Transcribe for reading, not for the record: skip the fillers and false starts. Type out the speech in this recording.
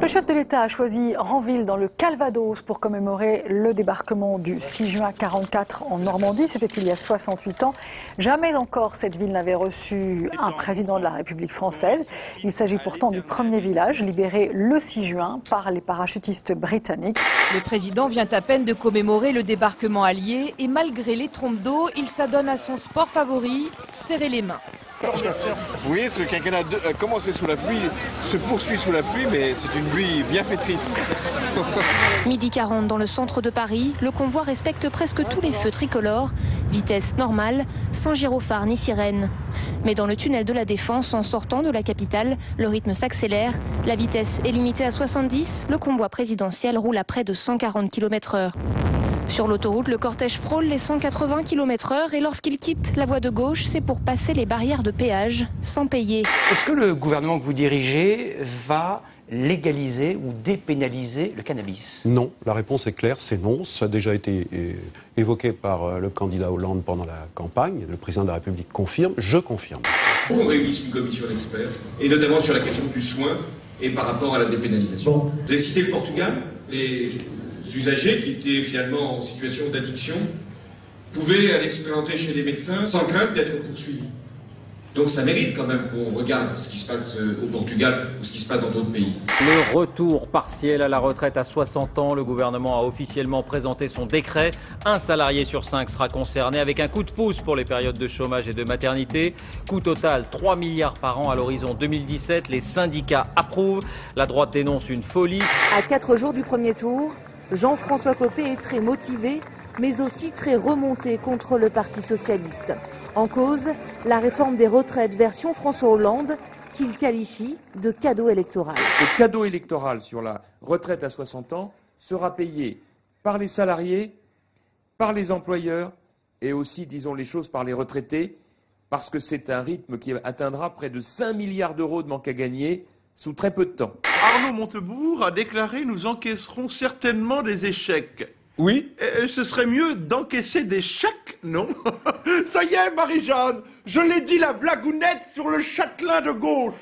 Le chef de l'État a choisi Ranville dans le Calvados pour commémorer le débarquement du 6 juin 1944 en Normandie. C'était il y a 68 ans. Jamais encore cette ville n'avait reçu un président de la République française. Il s'agit pourtant du premier village libéré le 6 juin par les parachutistes britanniques. Le président vient à peine de commémorer le débarquement allié et malgré les trompes d'eau, il s'adonne à son sport favori, serrer les mains. Vous voyez, ce quinquennat a commencé sous la pluie, se poursuit sous la pluie, mais c'est une pluie bienfaitrice. Midi 40 dans le centre de Paris, le convoi respecte presque tous les feux tricolores. Vitesse normale, sans gyrophare ni sirène. Mais dans le tunnel de la Défense, en sortant de la capitale, le rythme s'accélère. La vitesse est limitée à 70, le convoi présidentiel roule à près de 140 km/h. Sur l'autoroute, le cortège frôle les 180 km/h et lorsqu'il quitte la voie de gauche, c'est pour passer les barrières de péage sans payer. Est-ce que le gouvernement que vous dirigez va légaliser ou dépénaliser le cannabis? Non, la réponse est claire, c'est non. Ça a déjà été évoqué par le candidat Hollande pendant la campagne. Le président de la République confirme, je confirme. On réunisse une commission d'experts, et notamment sur la question du soin et par rapport à la dépénalisation. Bon. Vous avez cité le Portugal, les usagers qui étaient finalement en situation d'addiction pouvaient aller se présenter chez les médecins sans crainte d'être poursuivis. Donc ça mérite quand même qu'on regarde ce qui se passe au Portugal ou ce qui se passe dans d'autres pays. Le retour partiel à la retraite à 60 ans. Le gouvernement a officiellement présenté son décret. Un salarié sur 5 sera concerné avec un coup de pouce pour les périodes de chômage et de maternité. Coût total 3 milliards par an à l'horizon 2017. Les syndicats approuvent. La droite dénonce une folie. À 4 jours du premier tour, Jean-François Copé est très motivé, mais aussi très remonté contre le Parti socialiste. En cause, la réforme des retraites version François Hollande, qu'il qualifie de cadeau électoral. Le cadeau électoral sur la retraite à 60 ans sera payé par les salariés, par les employeurs et aussi, disons les choses, par les retraités, parce que c'est un rythme qui atteindra près de 5 milliards d'euros de manque à gagner sous très peu de temps. Arnaud Montebourg a déclaré « Nous encaisserons certainement des échecs ». Oui. Ce serait mieux d'encaisser des chèques, non? Ça y est, Marie-Jeanne, je l'ai dit, la blagounette sur le châtelain de gauche.